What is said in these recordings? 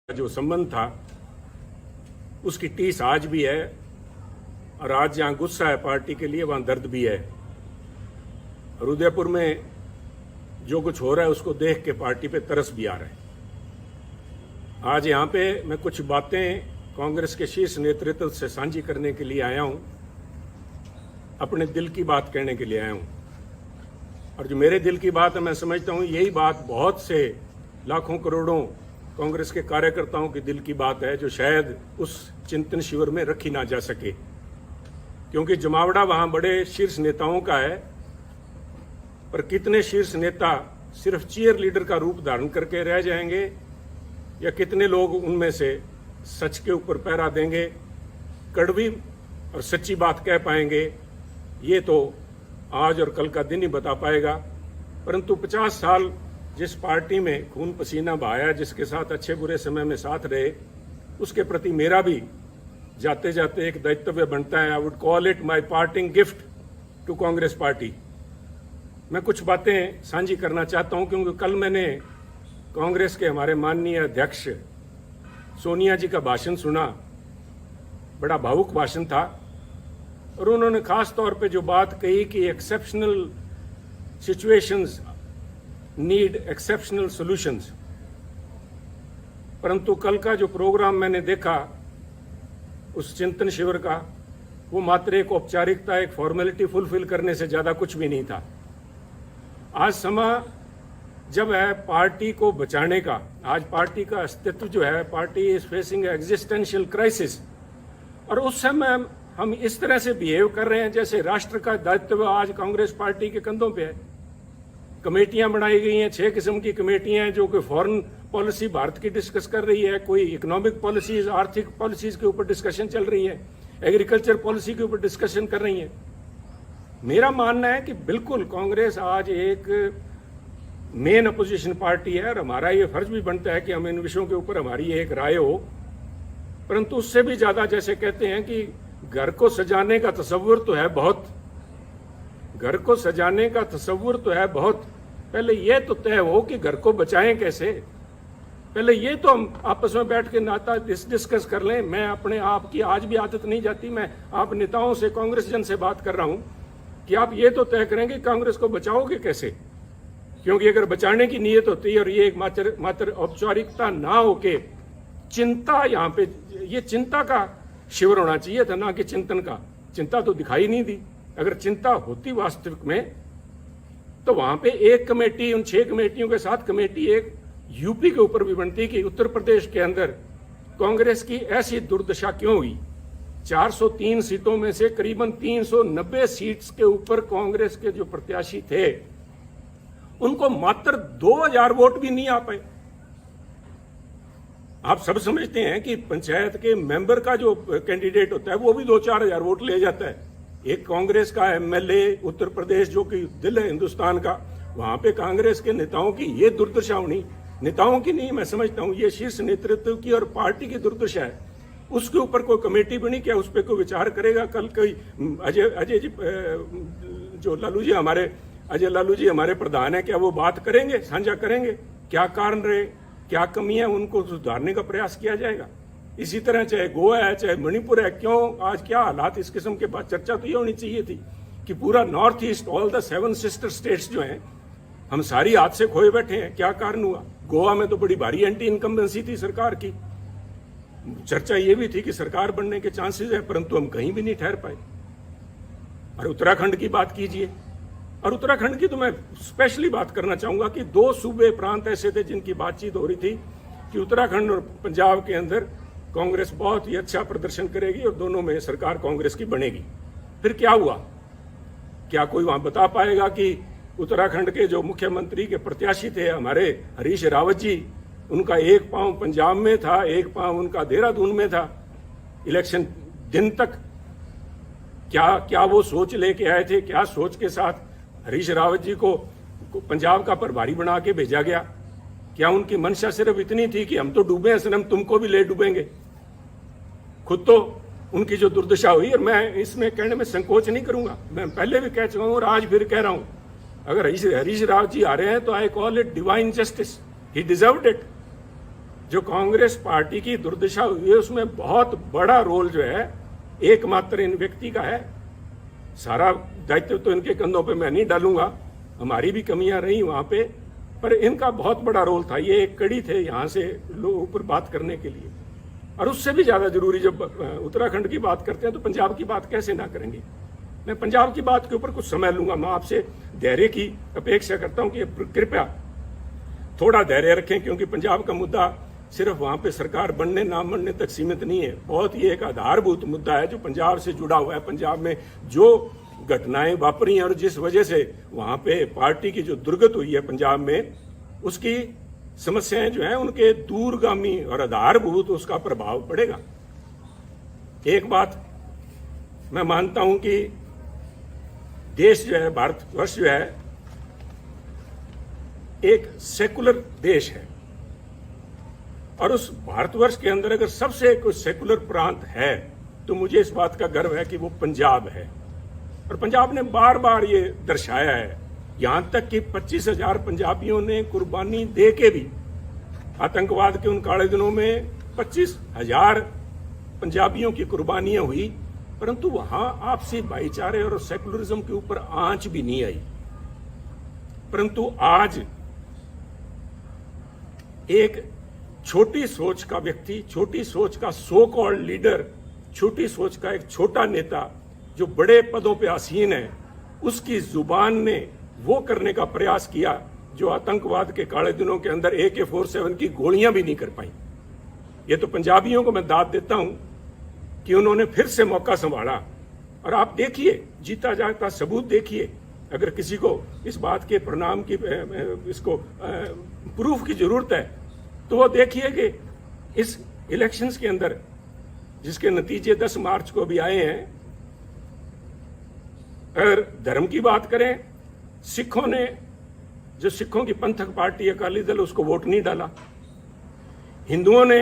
जो संबंध था उसकी टीस आज भी है और आज जहां गुस्सा है पार्टी के लिए वहां दर्द भी है। और उदयपुर में जो कुछ हो रहा है उसको देख के पार्टी पे तरस भी आ रहा है। आज यहां पे मैं कुछ बातें कांग्रेस के शीर्ष नेतृत्व से साझी करने के लिए आया हूं, अपने दिल की बात कहने के लिए आया हूं। और जो मेरे दिल की बात है, मैं समझता हूं यही बात बहुत से लाखों करोड़ों कांग्रेस के कार्यकर्ताओं के दिल की बात है, जो शायद उस चिंतन शिविर में रखी ना जा सके, क्योंकि जमावड़ा वहां बड़े शीर्ष नेताओं का है। पर कितने शीर्ष नेता सिर्फ चीयर लीडर का रूप धारण करके रह जाएंगे, या कितने लोग उनमें से सच के ऊपर पहरा देंगे, कड़वी और सच्ची बात कह पाएंगे, ये तो आज और कल का दिन ही बता पाएगा। परंतु 50 साल जिस पार्टी में खून पसीना बहाया, जिसके साथ अच्छे बुरे समय में साथ रहे, उसके प्रति मेरा भी जाते जाते एक दायित्व बनता है। I would call it my parting gift to Congress party. मैं कुछ बातें साझी करना चाहता हूं, क्योंकि कल मैंने कांग्रेस के हमारे माननीय अध्यक्ष सोनिया जी का भाषण सुना। बड़ा भावुक भाषण था और उन्होंने खास तौर पे जो बात कही कि exceptional situations need exceptional solutions. परंतु कल का जो प्रोग्राम मैंने देखा उस चिंतन शिविर का, वो मात्र एक औपचारिकता, एक फॉर्मेलिटी फुलफिल करने से ज्यादा कुछ भी नहीं था। आज समय जब है पार्टी को बचाने का, आज पार्टी का अस्तित्व जो है, party is facing existential crisis, और उस समय हम इस तरह से बिहेव कर रहे हैं जैसे राष्ट्र का दायित्व आज कांग्रेस पार्टी के कंधों पे है। कमेटियां बनाई गई हैं, 6 किस्म की कमेटियां हैं, जो कि फॉरेन पॉलिसी भारत की डिस्कस कर रही है, कोई इकोनॉमिक पॉलिसीज, आर्थिक पॉलिसीज के ऊपर डिस्कशन चल रही है, एग्रीकल्चर पॉलिसी के ऊपर डिस्कशन कर रही है। मेरा मानना है कि बिल्कुल कांग्रेस आज एक मेन अपोजिशन पार्टी है और हमारा ये फर्ज भी बनता है कि हम इन विषयों के ऊपर हमारी एक राय हो। परंतु उससे भी ज्यादा, जैसे कहते हैं कि घर को सजाने का तसव्वुर तो है बहुत, घर को सजाने का तसव्वुर तो है बहुत, पहले ये तो तय हो कि घर को बचाएं कैसे। पहले ये तो हम आपस में बैठ के नाता डिस्कस कर लें। मैं अपने आप की आज भी आदत नहीं जाती, मैं आप नेताओं से, कांग्रेस जन से बात कर रहा हूं कि आप ये तो तय करेंगे कांग्रेस को बचाओगे कैसे। क्योंकि अगर बचाने की नीयत होती है और ये एक मात्र औपचारिकता ना होके चिंता, यहाँ पे ये चिंता का शिविर होना चाहिए था, ना कि चिंतन का। चिंता तो दिखाई नहीं दी। अगर चिंता होती वास्तविक में तो वहां पे एक कमेटी, उन 6 कमेटियों के साथ कमेटी एक यूपी के ऊपर भी बनती कि उत्तर प्रदेश के अंदर कांग्रेस की ऐसी दुर्दशा क्यों हुई। 403 सीटों में से करीबन 390 सीट्स के ऊपर कांग्रेस के जो प्रत्याशी थे उनको मात्र 2000 वोट भी नहीं आ पाए। आप सब समझते हैं कि पंचायत के मेंबर का जो कैंडिडेट होता है वो भी 2-4 हजार वोट ले जाता है। एक कांग्रेस का एमएलए उत्तर प्रदेश, जो कि दिल है हिंदुस्तान का, वहां पे कांग्रेस के नेताओं की ये दुर्दशा होनी, नेताओं की नहीं, मैं समझता हूं ये शीर्ष नेतृत्व की और पार्टी की दुर्दशा है। उसके ऊपर कोई कमेटी बनी, क्या उस पर कोई विचार करेगा? कल कोई अजय जी, जो लालू जी हमारे, अजय लालू जी हमारे प्रधान है, क्या वो बात करेंगे, साझा करेंगे क्या कारण रहे, क्या कमियां, उनको सुधारने का प्रयास किया जाएगा। इसी तरह चाहे गोवा है, चाहे मणिपुर है, क्यों आज क्या हालात, इस किस्म के बाद चर्चा तो ये होनी चाहिए थी कि पूरा north east, all the 7 sister states जो हैं, हम सारी हाथ से खोए बैठे हैं, क्या कारण हुआ। गोवा में तो बड़ी भारी एंटी इनकम्बेंसी थी सरकार की, चर्चा ये भी थी कि सरकार बनने के चांसेस है, परंतु हम कहीं भी नहीं ठहर पाए। और उत्तराखंड की बात कीजिए, और उत्तराखंड की तो मैं स्पेशली बात करना चाहूंगा कि 2 सूबे प्रांत ऐसे थे जिनकी बातचीत हो रही थी कि उत्तराखंड और पंजाब के अंदर कांग्रेस बहुत ही अच्छा प्रदर्शन करेगी और दोनों में सरकार कांग्रेस की बनेगी। फिर क्या हुआ? क्या कोई वहां बता पाएगा कि उत्तराखंड के जो मुख्यमंत्री के प्रत्याशी थे हमारे हरीश रावत जी, उनका एक पांव पंजाब में था, एक पांव उनका देहरादून में था इलेक्शन दिन तक। क्या वो सोच लेके आए थे? क्या सोच के साथ हरीश रावत जी को पंजाब का प्रभारी बना के भेजा गया? क्या उनकी मंशा सिर्फ इतनी थी कि हम तो डूबे हैं सनम, तुमको भी ले डूबेंगे? खुद तो उनकी जो दुर्दशा हुई, और मैं इसमें कहने में संकोच नहीं करूंगा, मैं पहले भी कह चुका हूं और आज फिर कह रहा हूं, अगर हरीश रावत जी आ रहे हैं तो I call it divine justice, he deserved it. जो कांग्रेस पार्टी की दुर्दशा हुई है उसमें बहुत बड़ा रोल जो है एकमात्र इन व्यक्ति का है। सारा दायित्व तो इनके कंधों पे मैं नहीं डालूंगा, हमारी भी कमियां रही वहां पे, पर इनका बहुत बड़ा रोल था। ये एक कड़ी थे यहाँ से लोगों पर बात करने के लिए। और उससे भी ज्यादा जरूरी, जब उत्तराखंड की बात करते हैं तो पंजाब की बात कैसे ना करेंगे। मैं पंजाब की बात के ऊपर कुछ समय लूंगा। मैं आपसे धैर्य की अपेक्षा करता हूं कि कृपया थोड़ा धैर्य रखें, क्योंकि पंजाब का मुद्दा सिर्फ वहां पे सरकार बनने ना बनने तक सीमित नहीं है। बहुत ही एक आधारभूत मुद्दा है जो पंजाब से जुड़ा हुआ है। पंजाब में जो घटनाएं वापरी हैं और जिस वजह से वहां पे पार्टी की जो दुर्गत हुई है पंजाब में, उसकी समस्याएं जो हैं उनके दूरगामी और आधारभूत उसका प्रभाव पड़ेगा। एक बात मैं मानता हूं कि देश जो है, भारतवर्ष जो है, एक सेकुलर देश है, और उस भारतवर्ष के अंदर अगर सबसे कोई सेकुलर प्रांत है तो मुझे इस बात का गर्व है कि वो पंजाब है। और पंजाब ने बार बार ये दर्शाया है, यहां तक कि 25,000 पंजाबियों ने कुर्बानी दे के भी, आतंकवाद के उन काले दिनों में 25,000 पंजाबियों की कुर्बानियां हुई, परंतु वहां आपसी भाईचारे और सेकुलरिज्म के ऊपर आंच भी नहीं आई। परंतु आज एक छोटी सोच का व्यक्ति, छोटी सोच का सो कॉल्ड लीडर, छोटी सोच का एक छोटा नेता जो बड़े पदों पे आसीन है, उसकी जुबान ने वो करने का प्रयास किया जो आतंकवाद के काले दिनों के अंदर AK-47 की गोलियां भी नहीं कर पाई। ये तो पंजाबियों को मैं दाद देता हूं कि उन्होंने फिर से मौका संभाला। और आप देखिए, जीता जागता सबूत देखिए। अगर किसी को इस बात के परिणाम की, इसको प्रूफ की जरूरत है, तो वो देखिए कि इस इलेक्शंस के अंदर जिसके नतीजे 10 मार्च को भी आए हैं, अगर धर्म की बात करें, सिखों ने, जो सिखों की पंथक पार्टी अकाली दल, उसको वोट नहीं डाला। हिंदुओं ने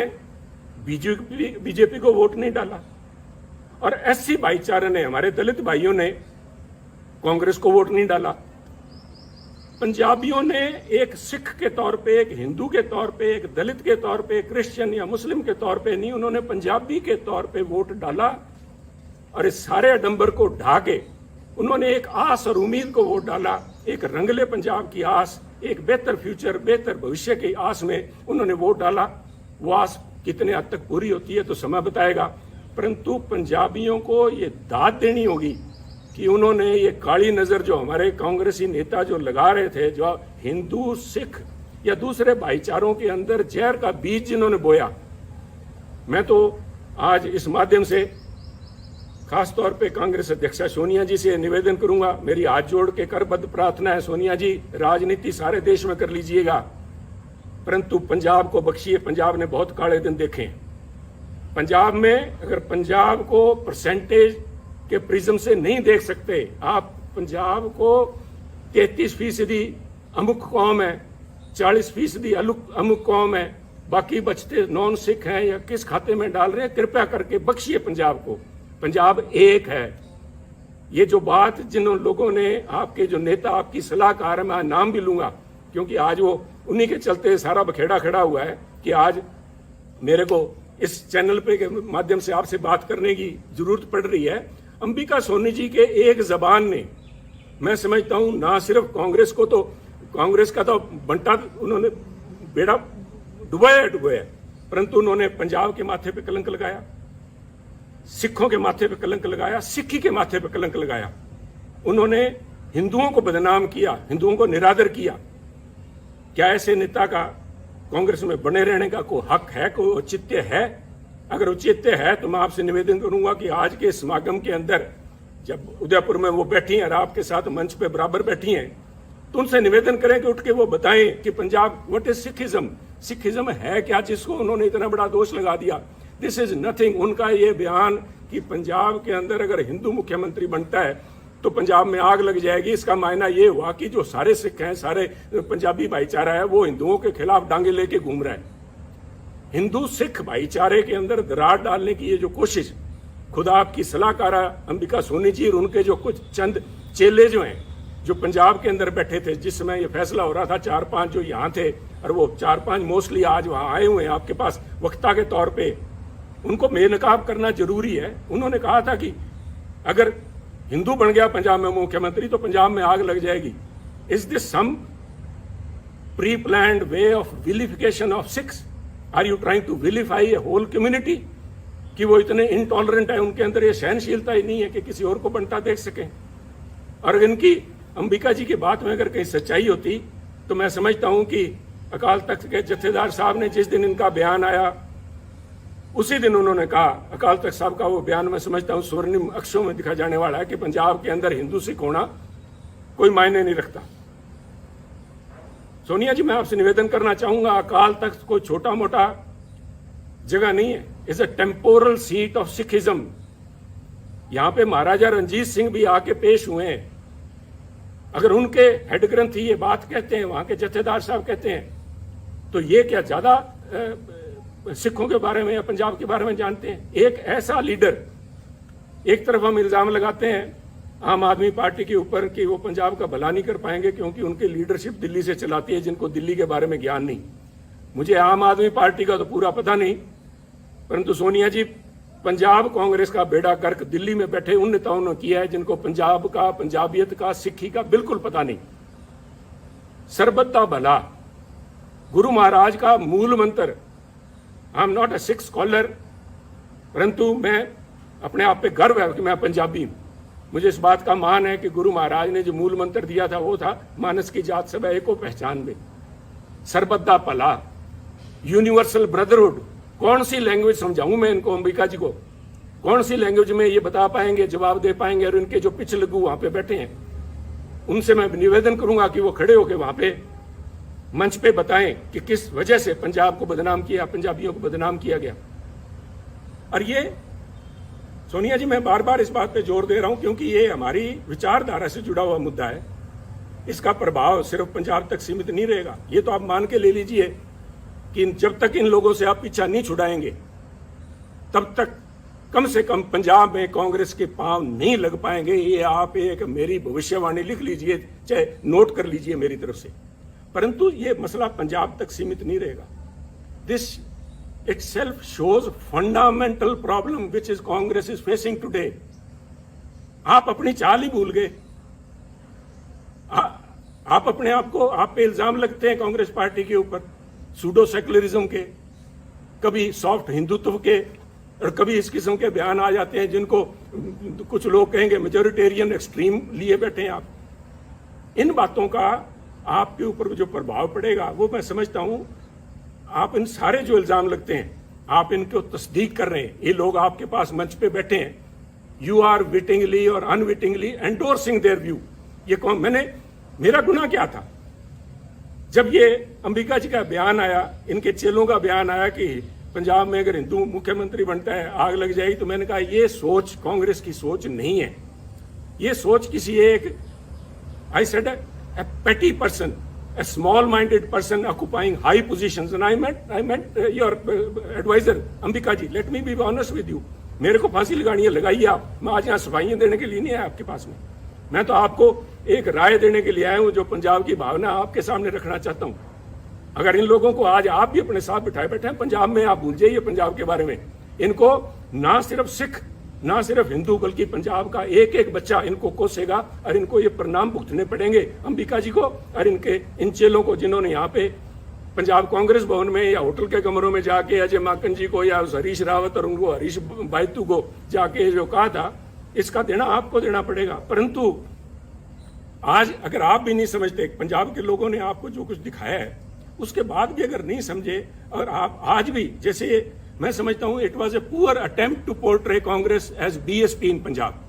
बीजेपी को वोट नहीं डाला, और SC भाईचारे ने, हमारे दलित भाइयों ने कांग्रेस को वोट नहीं डाला। पंजाबियों ने एक सिख के तौर पे, एक हिंदू के तौर पे, एक दलित के तौर पे, क्रिश्चियन या मुस्लिम के तौर पे नहीं, उन्होंने पंजाबी के तौर पे वोट डाला। और इस सारे आडंबर को ढा के उन्होंने एक आस और उम्मीद को वोट डाला, एक रंगले पंजाब की आस, एक बेहतर फ्यूचर, बेहतर भविष्य की आस में उन्होंने वोट डाला। वो आस कितने हद तक पूरी होती है तो समय बताएगा, परंतु पंजाबियों को ये दाद देनी होगी कि उन्होंने ये काली नजर जो हमारे कांग्रेसी नेता जो लगा रहे थे, जो हिंदू, सिख या दूसरे भाईचारों के अंदर जहर का बीज जिन्होंने बोया, मैं तो आज इस माध्यम से खासतौर पे कांग्रेस अध्यक्षा सोनिया जी से निवेदन करूंगा, मेरी हाथ जोड़ के करबद्ध प्रार्थना है, सोनिया जी, राजनीति सारे देश में कर लीजिएगा, परंतु पंजाब को बख्शिए। पंजाब ने बहुत काले दिन देखे हैं। पंजाब में अगर पंजाब को परसेंटेज के प्रिज्म से नहीं देख सकते आप, पंजाब को 33% अमुक कौम है, 40% अमुक कौम है, बाकी बचते नॉन सिख हैं या किस खाते में डाल रहे हैं, कृपया करके बख्शिए पंजाब को। पंजाब एक है। ये जो बात जिन लोगों ने, आपके जो नेता, आपकी सलाहकार है, मैं नाम भी लूंगा क्योंकि आज वो उन्हीं के चलते सारा बखेड़ा खड़ा हुआ है कि आज मेरे को इस चैनल पे के माध्यम से आपसे बात करने की जरूरत पड़ रही है। अंबिका सोनी जी के एक जबान ने, मैं समझता हूं, ना सिर्फ कांग्रेस को, तो कांग्रेस का तो बंटा उन्होंने बेड़ा डुबाया, परंतु उन्होंने पंजाब के माथे पे कलंक लगाया, सिखों के माथे पे कलंक लगाया, सिक्खी के माथे पे कलंक लगाया। उन्होंने हिंदुओं को बदनाम किया, हिंदुओं को निरादर किया। क्या ऐसे नेता का कांग्रेस में बने रहने का कोई हक है, कोई औचित्य है? अगर औचित्य है तो मैं आपसे निवेदन करूंगा कि आज के समागम के अंदर, जब उदयपुर में वो बैठी हैं और आपके साथ मंच पे बराबर बैठी हैं, तो उनसे निवेदन करें कि उठ के वो बताएं कि Punjab, what is Sikhism, Sikhism है क्या जिसको उन्होंने इतना बड़ा दोष लगा दिया। This is nothing. उनका ये बयान कि पंजाब के अंदर अगर हिंदू मुख्यमंत्री बनता है तो पंजाब में आग लग जाएगी, इसका मायना ये हुआ कि जो सारे सिख हैं, सारे पंजाबी भाईचारा है, वो हिंदुओं के खिलाफ डांगे लेके घूम रहा है। हिंदू सिख भाईचारे के अंदर दरार डालने की ये जो कोशिश, खुदा आपकी सलाहकारा अंबिका सोनी जी और उनके जो कुछ चंद चेले जो हैं, जो पंजाब के अंदर बैठे थे जिस समय ये फैसला हो रहा था, 4-5 जो यहाँ थे, और वो 4-5 मोस्टली आज वहाँ आए हुए हैं आपके पास वक्ता के तौर पे, उनको बेनकाब करना जरूरी है। उन्होंने कहा था कि अगर हिंदू बन गया पंजाब में मुख्यमंत्री तो पंजाब में आग लग जाएगी। Is this some pre planned way of vilification of Sikhs? Are you trying to vilify a whole community कि वो इतने इनटॉलरेंट है, उनके अंदर ये सहनशीलता ही नहीं है कि किसी और को बनता देख सकें? और इनकी अंबिका जी की बात में अगर कहीं सच्चाई होती तो मैं समझता हूं कि अकाल तख्त के जत्थेदार साहब ने जिस दिन इनका बयान आया उसी दिन उन्होंने कहा, अकाल तख्त साहब का वो बयान मैं समझता हूं स्वर्णिम अक्षरों में दिखा जाने वाला है कि पंजाब के अंदर हिंदू सिख होना कोई मायने नहीं रखता। सोनिया जी, मैं आपसे निवेदन करना चाहूंगा, अकाल तख्त कोई छोटा मोटा जगह नहीं है, is a temporal seat of Sikhism. यहां पे महाराजा रंजीत सिंह भी आके पेश हुए हैं। अगर उनके हेड ग्रंथी ये बात कहते हैं, वहां के जत्थेदार साहब कहते हैं, तो ये क्या ज्यादा सिखों के बारे में या पंजाब के बारे में जानते हैं? एक ऐसा लीडर, एक तरफ हम इल्जाम लगाते हैं आम आदमी पार्टी के ऊपर कि वो पंजाब का भला नहीं कर पाएंगे क्योंकि उनकी लीडरशिप दिल्ली से चलाती है, जिनको दिल्ली के बारे में ज्ञान नहीं। मुझे आम आदमी पार्टी का तो पूरा पता नहीं, परंतु सोनिया जी, पंजाब कांग्रेस का बेड़ा गर्क दिल्ली में बैठे उन नेताओं ने किया है जिनको पंजाब का, पंजाबियत का, सिक्खी का बिल्कुल पता नहीं। सरबत दा भला गुरु महाराज का मूल मंत्र। I am not a Sikh scholar, परंतु मैं अपने आप पे गर्व है कि मैं पंजाबी हूं। मुझे इस बात का मान है कि गुरु महाराज ने जो मूल मंत्र दिया था वो था मानस की जात सब एको पहचान में, सरबत दा भला, यूनिवर्सल ब्रदरहुड। कौन सी लैंग्वेज समझाऊं मैं इनको, अंबिका जी को? कौन सी लैंग्वेज में ये बता पाएंगे, जवाब दे पाएंगे? और इनके जो पिछलगू वहां पे बैठे हैं उनसे मैं निवेदन करूंगा कि वो खड़े होकर वहां पे मंच पे बताएं कि किस वजह से पंजाब को बदनाम किया, पंजाबियों को बदनाम किया गया। और ये सोनिया जी, मैं बार बार इस बात पे जोर दे रहा हूं क्योंकि ये हमारी विचारधारा से जुड़ा हुआ मुद्दा है। इसका प्रभाव सिर्फ पंजाब तक सीमित नहीं रहेगा। ये तो आप मान के ले लीजिए कि जब तक इन लोगों से आप पीछा नहीं छुड़ाएंगे तब तक कम से कम पंजाब में कांग्रेस के पांव नहीं लग पाएंगे। ये आप एक मेरी भविष्यवाणी लिख लीजिए, चाहे नोट कर लीजिए मेरी तरफ से। परंतु ये मसला पंजाब तक सीमित नहीं रहेगा। This itself shows fundamental problem which is Congress is facing today. आप अपनी चाल ही भूल गए। आप अपने आप को, आप पे इल्जाम लगते हैं कांग्रेस पार्टी के ऊपर सूडो सेकुलरिज्म के, कभी सॉफ्ट हिंदुत्व के, और कभी इस किस्म के बयान आ जाते हैं जिनको कुछ लोग कहेंगे मेजोरिटेरियन एक्सट्रीम लिए बैठे हैं आप। इन बातों का आपके ऊपर जो प्रभाव पड़ेगा वो मैं समझता हूं। आप इन सारे जो इल्जाम लगते हैं आप इनको तस्दीक कर रहे हैं। ये लोग आपके पास मंच पे बैठे हैं, यू आर विटिंगली और अनविटिंगली एंडोर्सिंग देयर व्यू। ये कौन, मेरा गुनाह क्या था? जब ये अंबिका जी का बयान आया, इनके चेलों का बयान आया कि पंजाब में अगर हिंदू मुख्यमंत्री बनता है आग लग जाएगी, तो मैंने कहा ये सोच कांग्रेस की सोच नहीं है। ये सोच किसी एक, आई सेड ए पेटी person, a small-minded person occupying high positions, and I meant your advisor, Ambika ji. Let me be honest with you. मेरे को फांसी लगानी है, लगाइए आप। मैं आज यहाँ सफाइयाँ देने के लिए नहीं आया आपके पास में। मैं तो आपको एक राय देने के लिए आया हूँ जो पंजाब की भावना आपके सामने रखना चाहता हूँ। अगर इन लोगों को आज आप भी अपने साथ बिठाए बैठे हैं पंजाब में, आप भूल जाइए पंजाब के बारे में। इनको ना सिर्फ सिख, ना सिर्फ हिंदू, बल्कि पंजाब का एक एक बच्चा इनको कोसेगा और इनको ये परिणाम भुगतने पड़ेंगे, अंबिका जी को और इनके इन चेलों को, जिन्होंने यहाँ पे पंजाब कांग्रेस भवन में या होटल के कमरों में जाके अजय माकन जी को या हरीश रावत और उनको हरीश बाइतू को जाके जो कहा था, इसका देना आपको देना पड़ेगा। परंतु आज अगर आप भी नहीं समझते, पंजाब के लोगों ने आपको जो कुछ दिखाया है उसके बाद भी अगर नहीं समझे, और आप आज भी, जैसे मैं समझता हूं it was a poor attempt to portray Congress as BSP in Punjab.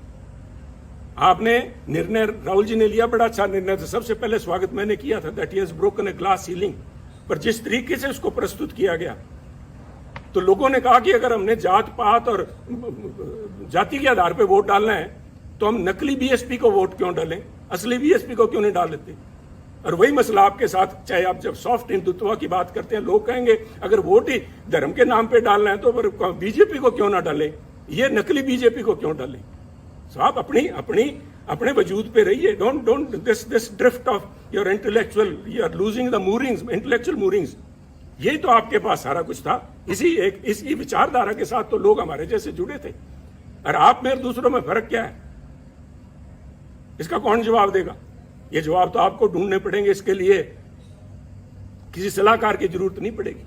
आपने निर्णय, राहुल जी ने लिया, बड़ा अच्छा निर्णय था, सबसे पहले स्वागत मैंने किया था, that he has broken a glass ceiling. पर जिस तरीके से उसको प्रस्तुत किया गया तो लोगों ने कहा कि अगर हमने जात पात और जाति के आधार पर वोट डालना है तो हम नकली बीएसपी को वोट क्यों डालें, असली बीएसपी को क्यों नहीं डाल देते। और वही मसला आपके साथ, चाहे आप जब सॉफ्ट हिंदुत्व की बात करते हैं, लोग कहेंगे अगर वोट ही धर्म के नाम पे डालना है तो बीजेपी को क्यों ना डालें, ये नकली बीजेपी को क्यों डालें। तो आप अपनी अपने वजूद पे रहिए। Don't don't this drift of your intellectual, you are losing the moorings, intellectual moorings. यही तो आपके पास सारा कुछ था। इसी विचारधारा के साथ तो लोग हमारे जैसे जुड़े थे। और आप में और दूसरों में फर्क क्या है, इसका कौन जवाब देगा? ये जवाब तो आपको ढूंढने पड़ेंगे। इसके लिए किसी सलाहकार की जरूरत नहीं पड़ेगी।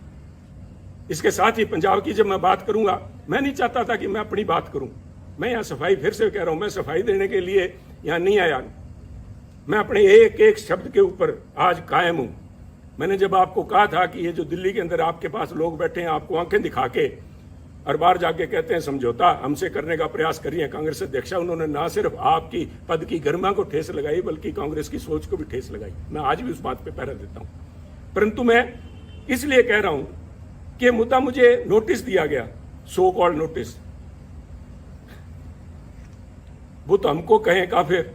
इसके साथ ही पंजाब की जब मैं बात करूंगा, मैं नहीं चाहता था कि मैं अपनी बात करूं। मैं यहां सफाई, फिर से कह रहा हूं, मैं सफाई देने के लिए यहां नहीं आया। मैं अपने एक एक शब्द के ऊपर आज कायम हूं। मैंने जब आपको कहा था कि ये जो दिल्ली के अंदर आपके पास लोग बैठे हैं, आपको आंखें दिखा के और बाहर जाके कहते हैं समझौता हमसे करने का प्रयास करिए कांग्रेस अध्यक्षा, उन्होंने ना सिर्फ आपकी पद की गरिमा को ठेस लगाई बल्कि कांग्रेस की सोच को भी ठेस लगाई। मैं आज भी उस बात पे पहरा देता हूं। परंतु मैं इसलिए कह रहा हूं कि मुद्दा मुझे नोटिस दिया गया, सो कॉल्ड नोटिस, वो तो हमको कहें काफिर,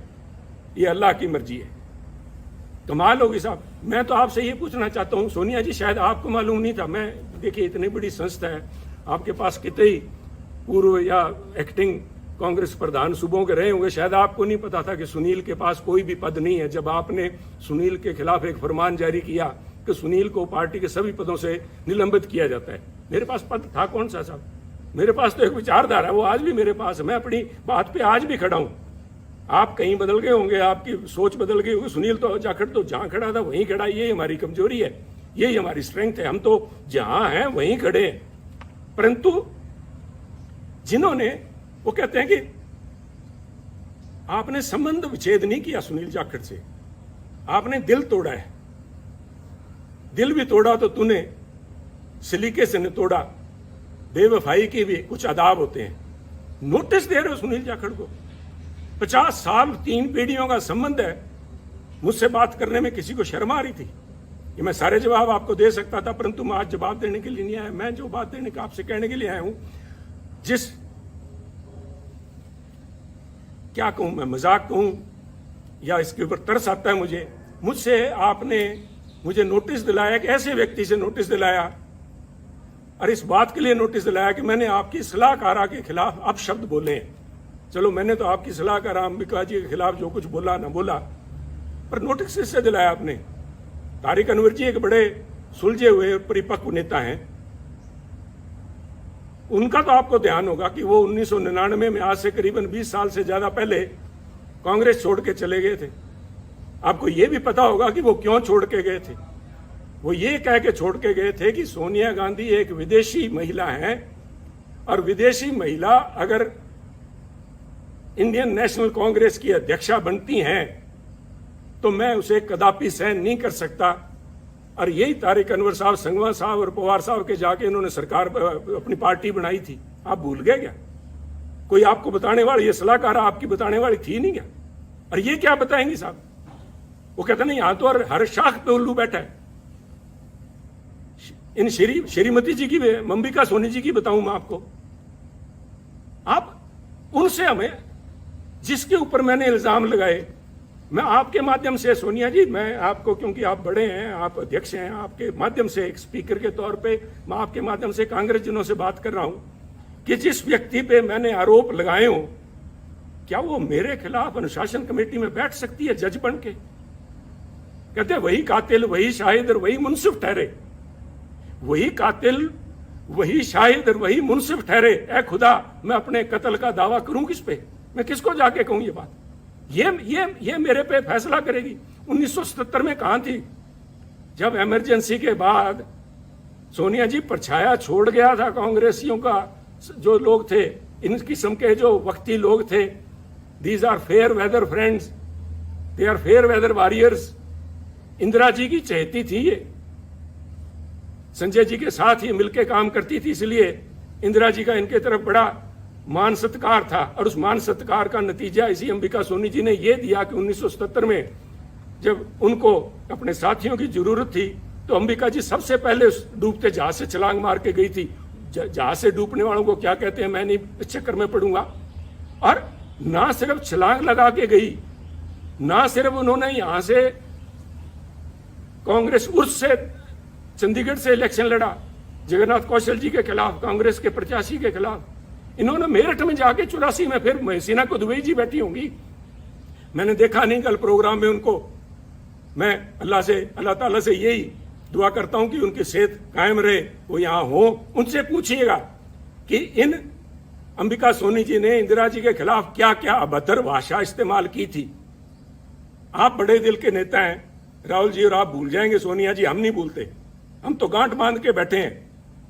ये अल्लाह की मर्जी है। कमाल होगी साहब। मैं तो आपसे ये पूछना चाहता हूं, सोनिया जी शायद आपको मालूम नहीं था, मैं देखिए इतनी बड़ी संस्था है, आपके पास कितने ही पूर्व या एक्टिंग कांग्रेस प्रधान सूबों के रहे होंगे, शायद आपको नहीं पता था कि सुनील के पास कोई भी पद नहीं है। जब आपने सुनील के खिलाफ एक फरमान जारी किया कि सुनील को पार्टी के सभी पदों से निलंबित किया जाता है, मेरे पास पद था कौन सा साहब? मेरे पास तो एक विचारधारा है, वो आज भी मेरे पास है। मैं अपनी बात पे आज भी खड़ा हूं। आप कहीं बदल गए होंगे, आपकी सोच बदल गई होगी। सुनील तो जाखड़ तो जहां खड़ा था वहीं खड़ा। ये हमारी कमजोरी है, यही हमारी स्ट्रेंथ है। हम तो जहां हैं वहीं खड़े हैं। परंतु जिन्होंने, वो कहते हैं कि आपने संबंध विच्छेद नहीं किया सुनील जाखड़ से, आपने दिल तोड़ा है। दिल भी तोड़ा तो तूने सलीके से न तोड़ा, बेवफाई के भी कुछ आदाब होते हैं। नोटिस दे रहे हो सुनील जाखड़ को। 50 साल 3 पीढ़ियों का संबंध है। मुझसे बात करने में किसी को शर्म आ रही थी? ये मैं सारे जवाब आपको दे सकता था, परंतु मैं आज जवाब देने के लिए नहीं आया। मैं जो बात देने का आपसे कहने के लिए आया हूं, जिस, क्या कहूं मैं, मजाक कहूं या इसके ऊपर तरस आता है मुझे, मुझसे आपने मुझे नोटिस दिलाया, कि ऐसे व्यक्ति से नोटिस दिलाया, और इस बात के लिए नोटिस दिलाया कि मैंने आपकी सलाहकारा के खिलाफ अपशब्द बोले हैं। चलो, मैंने तो आपकी सलाहकार अंबिका जी के खिलाफ जो कुछ बोला ना बोला, पर नोटिस इससे दिलाया आपने। तारिक अनवर जी एक बड़े सुलझे हुए परिपक्व नेता हैं। उनका तो आपको ध्यान होगा कि वो 1999 में, आज से करीबन 20 साल से ज्यादा पहले, कांग्रेस छोड़ के चले गए थे। आपको ये भी पता होगा कि वो क्यों छोड़ के गए थे। वो ये कह के छोड़ के गए थे कि सोनिया गांधी एक विदेशी महिला है, और विदेशी महिला अगर इंडियन नेशनल कांग्रेस की अध्यक्षा बनती हैं तो मैं उसे कदापि सहन नहीं कर सकता। और यही तारिक अनवर साहब, संगवा साहब और पवार साहब के जाके इन्होंने सरकार, अपनी पार्टी बनाई थी। आप भूल गए क्या? कोई आपको बताने वाली, ये सलाहकार आपकी बताने वाली थी नहीं क्या? और ये क्या बताएंगी साहब? वो कहते नहीं, यहां तो हर शाख पे उल्लू बैठा है। इन श्रीमती जी की, अंबिका सोनी जी की बताऊं मैं आपको। आप उनसे, हमें जिसके ऊपर मैंने इल्जाम लगाए, मैं आपके माध्यम से, सोनिया जी, मैं आपको, क्योंकि आप बड़े हैं, आप अध्यक्ष हैं, आपके माध्यम से एक स्पीकर के तौर पे मैं आपके माध्यम से कांग्रेस जनों से बात कर रहा हूं कि जिस व्यक्ति पे मैंने आरोप लगाए हो, क्या वो मेरे खिलाफ अनुशासन कमेटी में बैठ सकती है जज बन के? कहते वही कातिल, वही शाहिद और वही मुंसिफ ठहरे। वही कातिल, वही शाहिद और वही मुंसिफ ठहरे। ऐ खुदा, मैं अपने कत्ल का दावा करूं किस पे? मैं किसको जाके कहूं ये बात? ये मेरे पे फैसला करेगी। 1977 में कहां थी जब इमरजेंसी के बाद सोनिया जी परछाया छोड़ गया था कांग्रेसियों का? जो लोग थे, इन किस्म के जो वक्ती लोग थे, these are fair weather friends, they are fair weather warriors. Indira ji की चहेती थी ये, संजय जी के साथ ही मिलकर काम करती थी, इसलिए इंदिरा जी का इनके तरफ बड़ा मान सत्कार था। और उस मान सत्कार का नतीजा इसी अंबिका सोनी जी ने यह दिया कि 1977 में जब उनको अपने साथियों की जरूरत थी, तो अंबिका जी सबसे पहले उस डूबते जहाज से छलांग मार के गई थी। जहाज से डूबने वालों को क्या कहते हैं मैं नहीं इस चक्कर में पड़ूंगा। और ना सिर्फ छलांग लगा के गई, ना सिर्फ उन्होंने यहां से कांग्रेस उर्स से चंडीगढ़ से इलेक्शन लड़ा जगन्नाथ कौशल जी के खिलाफ, कांग्रेस के प्रत्याशी के खिलाफ। इन्होंने मेरठ में जाके 84 में, फिर महसीना को दुबई जी बैठी होंगी, मैंने देखा नहीं कल प्रोग्राम में उनको। मैं अल्लाह ताला से यही दुआ करता हूं कि उनकी सेहत कायम रहे, वो यहां हो। उनसे पूछिएगा कि इन अंबिका सोनी जी ने इंदिरा जी के खिलाफ क्या क्या अभद्र भाषा इस्तेमाल की थी। आप बड़े दिल के नेता हैं राहुल जी, और आप भूल जाएंगे सोनिया जी, हम नहीं भूलते। हम तो गांठ बांध के बैठे हैं,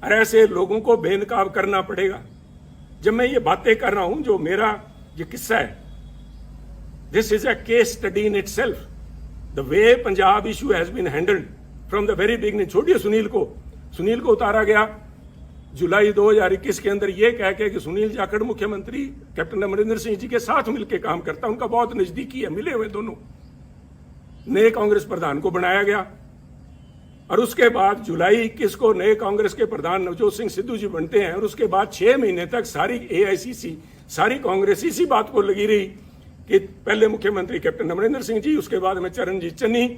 और ऐसे लोगों को बेनकाब करना पड़ेगा। जब मैं ये बातें कर रहा हूं, जो मेरा ये किस्सा है, this is a case study in itself, the way Punjab issue has been handled from the very beginning. छोड़िए सुनील को उतारा गया जुलाई 2021 के अंदर ये कह के कि सुनील जाखड़ मुख्यमंत्री कैप्टन अमरिंदर सिंह जी के साथ मिलकर काम करता, उनका बहुत नजदीकी है, मिले हुए दोनों। नए कांग्रेस प्रधान को बनाया गया, और उसके बाद जुलाई 21 को नए कांग्रेस के प्रधान नवजोत सिंह सिद्धू जी बनते हैं, और उसके बाद 6 महीने तक सारी एआईसीसी, सारी कांग्रेस इसी बात को लगी रही कि पहले मुख्यमंत्री कैप्टन अमरिंदर सिंह जी, उसके बाद में चरणजीत चन्नी,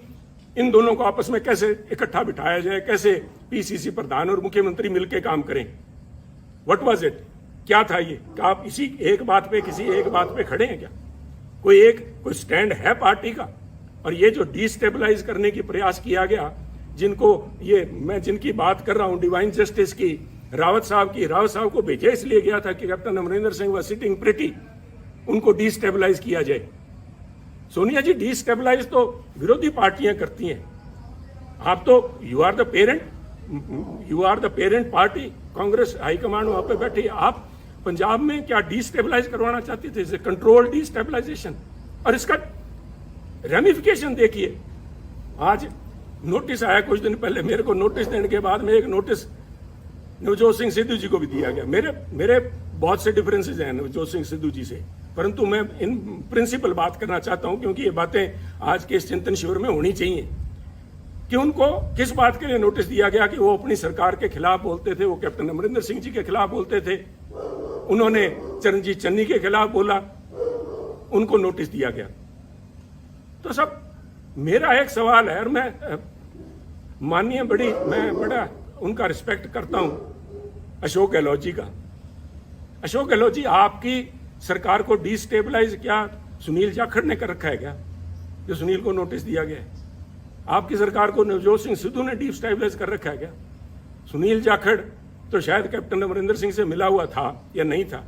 इन दोनों को आपस में कैसे इकट्ठा बिठाया जाए, कैसे पीसीसी प्रधान और मुख्यमंत्री मिलकर काम करें। व्हाट वाज इट, क्या था ये? क्या आप इसी एक बात पे, किसी एक बात पे खड़े हैं क्या? कोई स्टैंड है पार्टी का? और ये जो डिस्टेबलाइज करने की प्रयास किया गया, मैं जिनकी बात कर रहा हूं, डिवाइन जस्टिस की, रावत साहब को भेजा इसलिए गया था कि कैप्टन अमरिंदर सिंह व सिटिंग प्रिटी, उनको डिस्टेबलाइज किया जाए। सोनिया जी, डिस्टेबलाइज तो विरोधी पार्टियां करती हैं, आप तो you are the parent party. Congress high command वहां पे बैठी, आप पंजाब में क्या डिस्टेबलाइज करवाना चाहते थे? Control destabilisation. और इसका रेमिफिकेशन देखिए, आज नोटिस आया कुछ दिन पहले, मेरे को नोटिस देने के बाद में एक नोटिस नवजोत सिंह सिद्धू जी को भी दिया गया। मेरे बहुत से डिफरेंसेस हैं नवजोत सिंह सिद्धू जी से, परंतु मैं इन प्रिंसिपल बात करना चाहता हूं, क्योंकि ये बातें आज के इस चिंतन शिविर में होनी चाहिए कि उनको किस बात के लिए नोटिस दिया गया कि वो अपनी सरकार के खिलाफ बोलते थे, वो कैप्टन अमरिंदर सिंह जी के खिलाफ बोलते थे, उन्होंने चरणजीत चन्नी के खिलाफ बोला, उनको नोटिस दिया गया। तो सब मेरा एक सवाल है, और मैं बड़ा उनका रिस्पेक्ट करता हूं, अशोक गहलोत जी का। अशोक गहलोत जी, आपकी सरकार को डिस्टेबलाइज क्या सुनील जाखड़ ने कर रखा है क्या, जो सुनील को नोटिस दिया गया है? आपकी सरकार को नवजोत सिंह सिद्धू ने डिस्टेबलाइज कर रखा है क्या? सुनील जाखड़ तो शायद कैप्टन अमरिंदर सिंह से मिला हुआ था या नहीं था,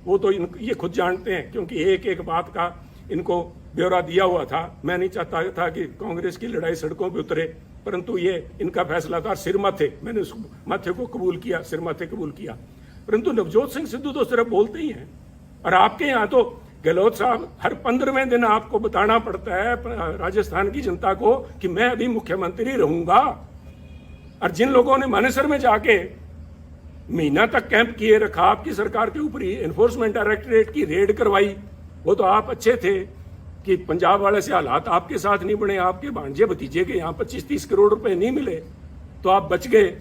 वो तो ये खुद जानते हैं, क्योंकि एक एक बात का इनको ब्यौरा दिया हुआ था। मैं नहीं चाहता था कि कांग्रेस की लड़ाई सड़कों पे उतरे, परंतु ये इनका फैसला था सिर माथे, मैंने उस माथे को कबूल किया, सिर माथे कबूल किया। परंतु नवजोत सिंह सिद्धू तो सिर्फ बोलते ही हैं, और आपके यहाँ तो गहलोत साहब हर 15वें दिन आपको बताना पड़ता है राजस्थान की जनता को कि मैं अभी मुख्यमंत्री रहूंगा। और जिन लोगों ने मानेसर में जाके महीना तक कैंप किए रखा, आपकी सरकार के ऊपर एनफोर्समेंट डायरेक्टरेट की रेड करवाई, वो तो आप अच्छे थे कि पंजाब वाले से हालात आपके साथ नहीं बने, आपके भांजे भतीजे के यहाँ 25-30 करोड़ रुपए नहीं मिले तो आप बच गए।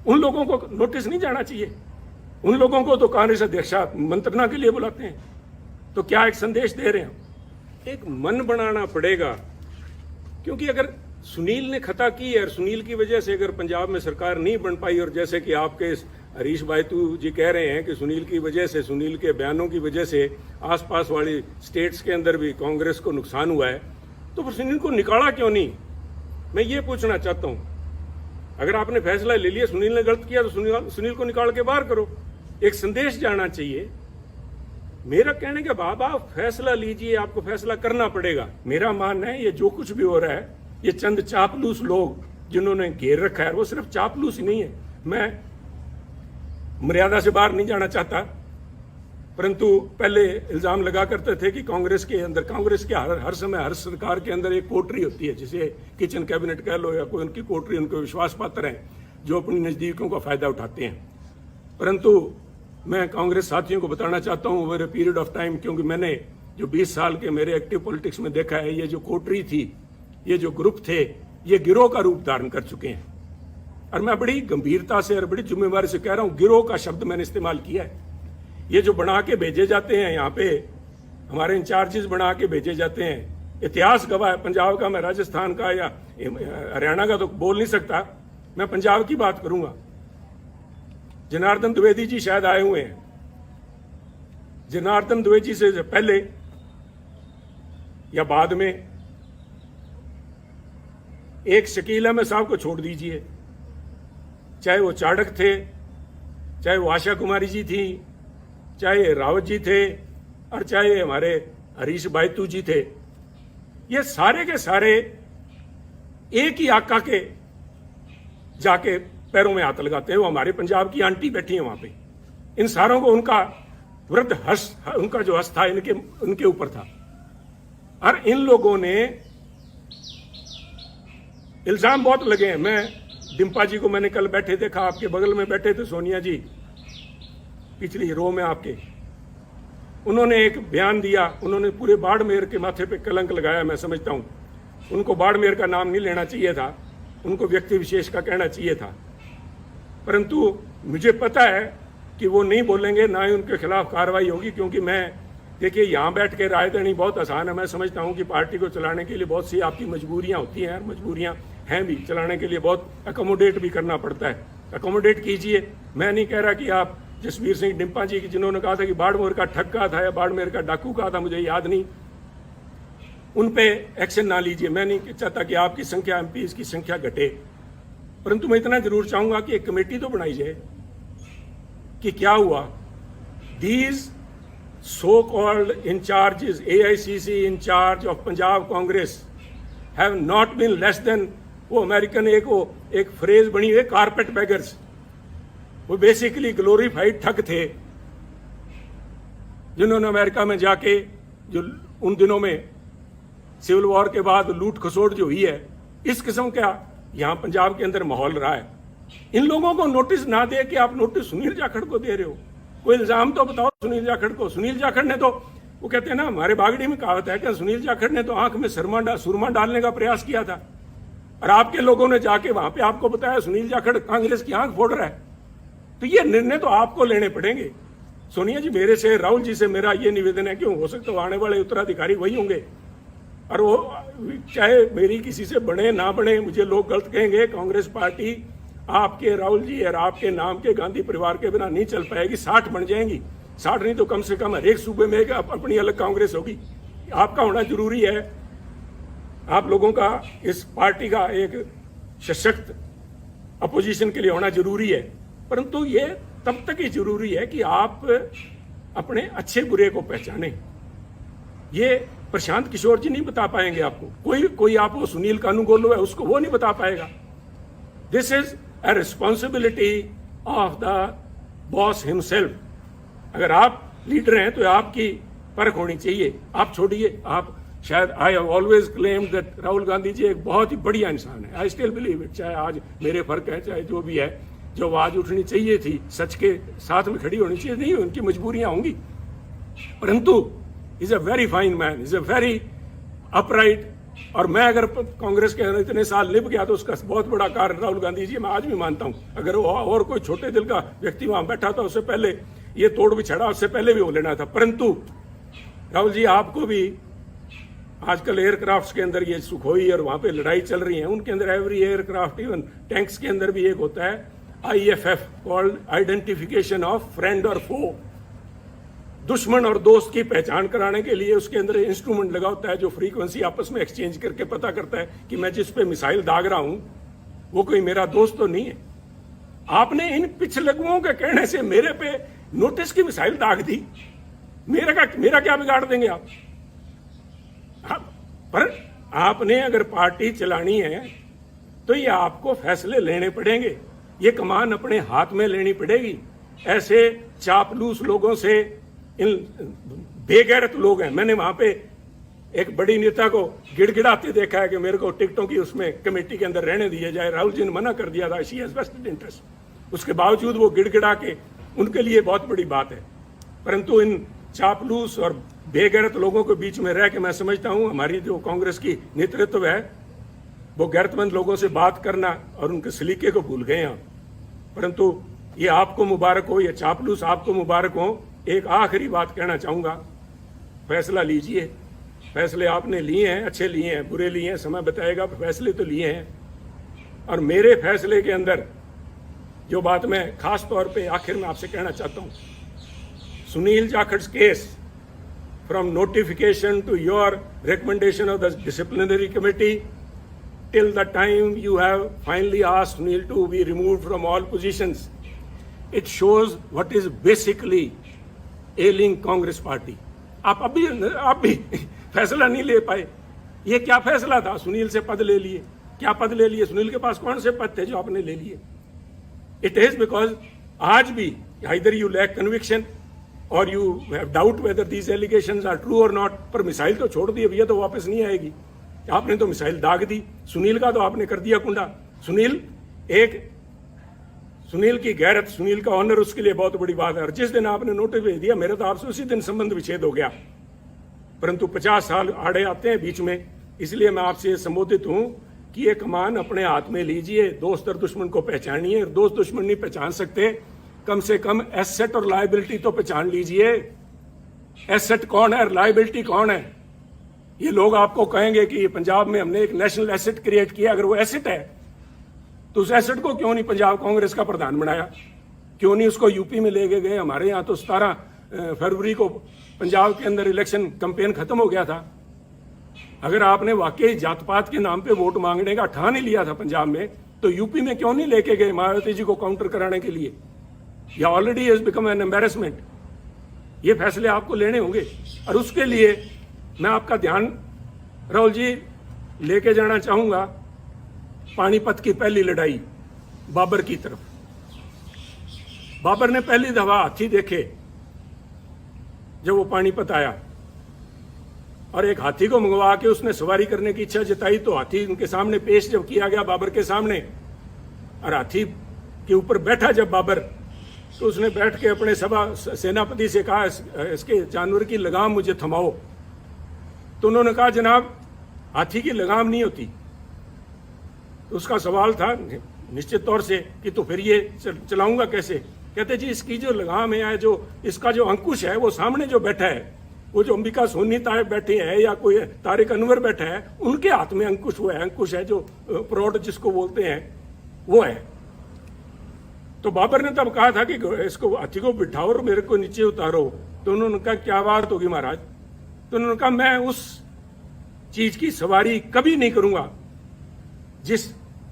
उन लोगों को नोटिस नहीं जाना चाहिए? उन लोगों को तो कांग्रेस अध्यक्ष मंत्रणा के लिए बुलाते हैं। तो क्या एक संदेश दे रहे हैं? एक मन बनाना पड़ेगा, क्योंकि अगर सुनील ने खता की है और सुनील की वजह से अगर पंजाब में सरकार नहीं बन पाई, और जैसे कि आपके हरीश बायतू जी कह रहे हैं कि सुनील की वजह से, सुनील के बयानों की वजह से आसपास वाली स्टेट्स के अंदर भी कांग्रेस को नुकसान हुआ है, तो फिर सुनील को निकाला क्यों नहीं? मैं ये पूछना चाहता हूं। अगर आपने फैसला ले लिया, सुनील ने गलत किया, तो सुनील को निकाल के बाहर करो। एक संदेश जाना चाहिए। मेरा कहने के बाद आप फैसला लीजिए, आपको फैसला करना पड़ेगा। मेरा मानना है ये जो कुछ भी हो रहा है, ये चंद चापलूस लोग जिन्होंने घेर रखा है, वो सिर्फ चापलूस ही नहीं है। मैं मर्यादा से बाहर नहीं जाना चाहता, परंतु पहले इल्जाम लगा करते थे कि कांग्रेस के अंदर, कांग्रेस के हर समय हर सरकार के अंदर एक कोटरी होती है, जिसे किचन कैबिनेट कह लो या कोई उनकी कोटरी, उनके विश्वास पात्र हैं जो अपनी नजदीकों का फायदा उठाते हैं। परंतु मैं कांग्रेस साथियों को बताना चाहता हूं, over a period of time, क्योंकि मैंने जो 20 साल के मेरे एक्टिव पॉलिटिक्स में देखा है, ये जो कोटरी थी, ये जो ग्रुप थे, ये गिरोह का रूप धारण कर चुके हैं। और मैं बड़ी गंभीरता से और बड़ी जिम्मेवारी से कह रहा हूं, गिरोह का शब्द मैंने इस्तेमाल किया है। ये जो बना के भेजे जाते हैं यहाँ पे, हमारे इंचार्जेस बना के भेजे जाते हैं, इतिहास गवाह है पंजाब का, मैं राजस्थान का या हरियाणा का तो बोल नहीं सकता, मैं पंजाब की बात करूंगा। जनार्दन द्विवेदी जी शायद आए हुए हैं। जनार्दन द्विवेदी से पहले या बाद में, एक शकील अहमद साहब को छोड़ दीजिए, चाहे वो चाणक्य थे, चाहे वो आशा कुमारी जी थी, चाहे रावत जी थे, और चाहे हमारे हरीश बायतू जी थे, ये सारे के सारे एक ही आका के जाके पैरों में हाथ लगाते हैं। वो हमारे पंजाब की आंटी बैठी है वहां पे, इन सारों को उनका वृद्ध उनका जो हस्त था उनके ऊपर था। और इन लोगों ने इल्जाम बहुत लगे हैं। मैं डिम्पा जी को मैंने कल बैठे देखा, आपके बगल में बैठे थे सोनिया जी, पिछली रो में आपके, उन्होंने एक बयान दिया, उन्होंने पूरे बाड़मेर के माथे पे कलंक लगाया। मैं समझता हूं उनको बाड़मेर का नाम नहीं लेना चाहिए था, उनको व्यक्ति विशेष का कहना चाहिए था, परंतु मुझे पता है कि वो नहीं बोलेंगे, ना ही उनके खिलाफ कार्रवाई होगी। क्योंकि मैं देखिए यहाँ बैठ के राय देनी बहुत आसान है। मैं समझता हूँ कि पार्टी को चलाने के लिए बहुत सी आपकी मजबूरियाँ होती हैं, मजबूरियाँ हैं भी, चलाने के लिए बहुत अकोमोडेट भी करना पड़ता है। अकोमोडेट कीजिए। मैं नहीं कह रहा कि आप जसवीर सिंह डिम्पा जी की, जिन्होंने कहा था कि बाड़मेर का ठग्गा था या बाड़मेर का डाकू कहा था, मुझे याद नहीं, उन पे एक्शन ना लीजिए। मैं नहीं चाहता कि आपकी संख्या, एमपीज की संख्या घटे, परंतु मैं इतना जरूर चाहूंगा कि एक कमेटी तो बनाई जाए कि क्या हुआ। These so called incharges, AICC incharge of Punjab Congress have not been less than, वो अमेरिकन एक फ्रेज बनी हुई, कारपेट बैगर्स। वो बेसिकली ग्लोरीफाइड ठग थे, जिन्होंने अमेरिका में जाके, जो उन दिनों में सिविल वॉर के बाद लूट खसोट जो हुई है, इस किस्म का यहां पंजाब के अंदर माहौल रहा है। इन लोगों को नोटिस ना दे कि आप नोटिस सुनील जाखड़ को दे रहे हो। कोई इल्जाम तो बताओ सुनील जाखड़ को। सुनील जाखड़ ने तो, वो कहते हैं ना, हमारे बागड़ी में कहावत है कि सुनील जाखड़ ने तो आंख में सुरमा डालने का प्रयास किया था, और आपके लोगों ने जाके वहां पे आपको बताया सुनील जाखड़ कांग्रेस की आंख फोड़ रहा है। तो ये निर्णय तो आपको लेने पड़ेंगे। सोनिया जी, मेरे से, राहुल जी से मेरा ये निवेदन है कि हो सकता है आने वाले उत्तराधिकारी वही होंगे, और वो चाहे मेरी किसी से बने ना बने, मुझे लोग गलत कहेंगे, कांग्रेस पार्टी आपके, राहुल जी और आपके नाम के गांधी परिवार के बिना नहीं चल पाएगी। 60 बन जाएंगी, 60 नहीं तो कम से कम हर एक सूबे में अपनी अलग कांग्रेस होगी। आपका होना जरूरी है, आप लोगों का इस पार्टी का एक सशक्त अपोजिशन के लिए होना जरूरी है। परंतु ये तब तक ही जरूरी है कि आप अपने अच्छे बुरे को पहचाने। ये प्रशांत किशोर जी नहीं बता पाएंगे आपको, कोई आप वो सुनील कानूनगोलो है उसको वो नहीं बता पाएगा। This is a responsibility of the boss himself. अगर आप लीडर हैं तो आपकी परख होनी चाहिए। आप छोड़िए, आप शायद, I have always claimed that Rahul Gandhi ji एक बहुत ही बढ़िया इंसान है। I still believe it. चाहे आज मेरे फर्क है, चाहे जो भी है, जो आवाज उठनी चाहिए थी, सच के साथ में खड़ी होनी चाहिए, नहीं, उनकी मजबूरियां होंगी, परंतु is a very fine man, is a very upright. और मैं अगर कांग्रेस के अंदर इतने साल लिप गया तो उसका बहुत बड़ा कारण राहुल गांधी जी, मैं आज भी मानता हूं। अगर वो और कोई छोटे दिल का व्यक्ति वहां बैठा था, उससे पहले ये तोड़ बिछड़ा, उससे पहले भी हो लेना था। परंतु राहुल जी, आपको भी आजकल एयरक्राफ्ट के अंदर ये सुखोई और वहां पे लड़ाई चल रही है, उनके अंदर एवरी एयरक्राफ्ट, इवन टैंक्स के अंदर भी एक होता है IFF, called identification of friend और फो। दुश्मन और दोस्त की पहचान कराने के लिए उसके अंदर इंस्ट्रूमेंट लगा होता है जो फ्रीक्वेंसी आपस में एक्सचेंज करके पता करता है कि मैं जिस पे मिसाइल दाग रहा हूं वो कोई मेरा दोस्त तो नहीं है। आपने इन पिछलगुओं के कहने से मेरे पे नोटिस की मिसाइल दाग दी। मेरा क्या बिगाड़ देंगे आप? पर आपने अगर पार्टी चलानी है तो ये आपको फैसले लेने पड़ेंगे, ये कमान अपने हाथ में लेनी पड़ेगी। ऐसे चापलूस लोगों से, इन बेगैरत लोग हैं। मैंने वहां पे एक बड़ी नेता को गिड़गिड़ाते देखा है कि मेरे को टिकटों की उसमें कमेटी के अंदर रहने दिया जाए। राहुल जी ने मना कर दिया था, शी हैज वेस्टेड इंटरेस्ट। उसके बावजूद वो गिड़गिड़ा के, उनके लिए बहुत बड़ी बात है। परंतु इन चापलूस और बेगैरत लोगों के बीच में रह के मैं समझता हूं हमारी जो कांग्रेस की नेतृत्व है वो गैरतमंद लोगों से बात करना और उनके सलीके को भूल गए हैं। परंतु ये आपको मुबारक हो, ये चापलूस आपको मुबारक हो। एक आखिरी बात कहना चाहूंगा, फैसला लीजिए। फैसले आपने लिए हैं, अच्छे लिए हैं, बुरे लिए हैं, समय बताएगा, फैसले तो लिए हैं। और मेरे फैसले के अंदर जो बात मैं खास तौर पे आखिर में आपसे कहना चाहता हूं, Sunil Jakhar case from notification to your recommendation of the disciplinary committee till the time you have finally asked Sunil to be removed from all positions. It shows what is basically ailing Congress party. आप भी फैसला नहीं ले पाए. ये क्या फैसला था? सुनील से पद ले लिए. क्या पद ले लिए? सुनील के पास कौन से पद थे जो आपने ले लिए? It is because आज भी either you lack conviction और you have doubt whether these allegations are true or not. पर मिसाइल तो छोड़ दी, अब ये तो वापस नहीं आएगी. आपने तो मिसाइल दाग दी. सुनील का तो आपने कर दिया कुंडा. सुनील की गैरत, सुनील का ऑनर उसके लिए बहुत बड़ी बात है. और जिस दिन आपने नोटिस भेज दिया, मेरा तो आपसे उसी दिन संबंध विच्छेद हो गया. परंतु 50 साल आड़े आते हैं बीच में, इसलिए मैं आपसे संबोधित हूं कि ये कमान अपने हाथ में लीजिए. दोस्त और दुश्मन को पहचानिए. दोस्त दुश्मन नहीं पहचान सकते, कम से कम एसेट और लायबिलिटी तो पहचान लीजिए. एसेट कौन है, लायबिलिटी कौन है? ये लोग आपको कहेंगे कि पंजाब में हमने एक नेशनल एसेट क्रिएट किया. अगर वो एसेट है तो उस एसेट को क्यों नहीं पंजाब कांग्रेस का प्रधान बनाया? क्यों नहीं उसको यूपी में ले गए? हमारे यहाँ तो 17 फरवरी को पंजाब के अंदर इलेक्शन कैंपेन खत्म हो गया था. अगर आपने वाकई जात पात के नाम पे वोट मांगने का ठान ही लिया था पंजाब में, तो यूपी में क्यों नहीं लेके गए मायावती जी को काउंटर कराने के लिए? या already has become an embarrassment. ये फैसले आपको लेने होंगे. और उसके लिए मैं आपका ध्यान, राहुल जी, लेके जाना चाहूंगा पानीपत की पहली लड़ाई बाबर की तरफ. बाबर ने पहली दफा हाथी देखे जब वो पानीपत आया, और एक हाथी को मंगवा के उसने सवारी करने की इच्छा जताई. तो हाथी उनके सामने पेश जब किया गया बाबर के सामने, और हाथी के ऊपर बैठा जब बाबर, तो उसने बैठ के अपने सेनापति से कहा, इसके जानवर की लगाम मुझे थमाओ. तो उन्होंने कहा, जनाब हाथी की लगाम नहीं होती. तो उसका सवाल था निश्चित तौर से कि तो फिर ये चलाऊंगा कैसे? कहते जी, इसकी जो लगाम है, जो इसका जो अंकुश है, वो सामने जो बैठा है, वो जो अंबिका सोनी तायब बैठे हैं या कोई तारिक अनवर बैठा है, उनके हाथ में अंकुश वो है. अंकुश है जो प्रौढ़ जिसको बोलते हैं, वो है. तो बाबर ने तब कहा था कि इसको हाथी को बिठाओ और मेरे को नीचे उतारो. तो उन्होंने कहा, क्या बात होगी महाराज? तो उन्होंने कहा, मैं उस चीज की सवारी कभी नहीं करूंगा जिस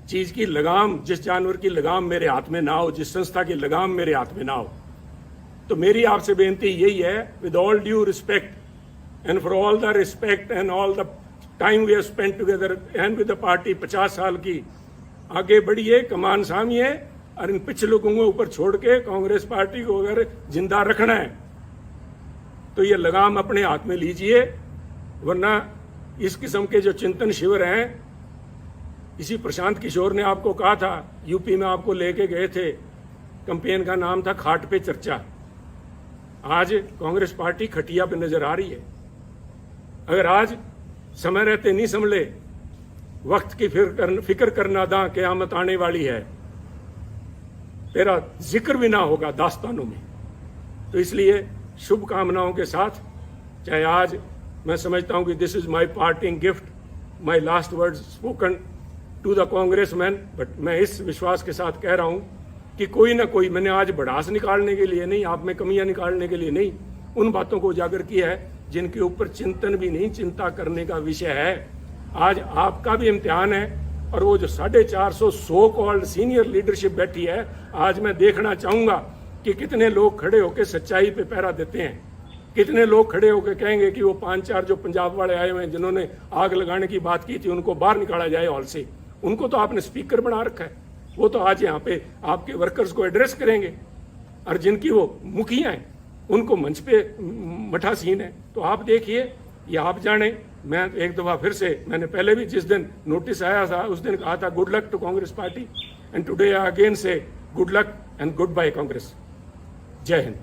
चीज की लगाम, जिस जानवर की लगाम मेरे हाथ में ना हो, जिस संस्था की लगाम मेरे हाथ में ना हो. तो मेरी आपसे बेनती यही है, with all due respect and for all the respect and all the time we have spent together and with the party, 50 साल की, आगे बढ़िए, कमान सामिए, और इन पिछले को ऊपर छोड़ के कांग्रेस पार्टी को अगर जिंदा रखना है तो ये लगाम अपने हाथ में लीजिए. वरना इस किस्म के जो चिंतन शिविर हैं, इसी प्रशांत किशोर ने आपको कहा था, यूपी में आपको लेके गए थे, कैंपेन का नाम था खाट पे चर्चा. आज कांग्रेस पार्टी खटिया पे नजर आ रही है. अगर आज समय रहते नहीं संभले, वक्त की फिक्र करना दा क़यामत आने वाली है, तेरा जिक्र भी ना होगा दास्तानों में. तो इसलिए शुभकामनाओं के साथ, चाहे आज मैं समझता हूं कि this is my parting gift, my last words spoken to the congressman, but मैं इस विश्वास के साथ कह रहा हूं कि कोई ना कोई, मैंने आज भड़ास निकालने के लिए नहीं, आप में कमियां निकालने के लिए नहीं, उन बातों को उजागर किया है जिनके ऊपर चिंतन भी नहीं, चिंता करने का विषय है. आज आपका भी इम्तिहान है. और वो जो 450 सो कॉल्ड सीनियर लीडरशिप बैठी है, आज मैं देखना चाहूंगा कि कितने लोग खड़े होकर सच्चाई पे पहरा देते हैं. कितने लोग खड़े होकर कहेंगे कि वो 5-4 जो पंजाब वाले आए हुए हैं जिन्होंने आग लगाने की बात की थी, उनको बाहर निकाला जाए हॉल से. उनको तो आपने स्पीकर बना रखा है. वो तो आज यहाँ पे आपके वर्कर्स को एड्रेस करेंगे, और जिनकी वो मुखिया हैं उनको मंच पे मठा सीन है. तो आप देखिए, ये आप जाने. मैं एक दफा फिर से, मैंने पहले भी जिस दिन नोटिस आया था उस दिन कहा था, good luck to Congress party, and today I again say good luck and goodbye Congress. जय हिंद.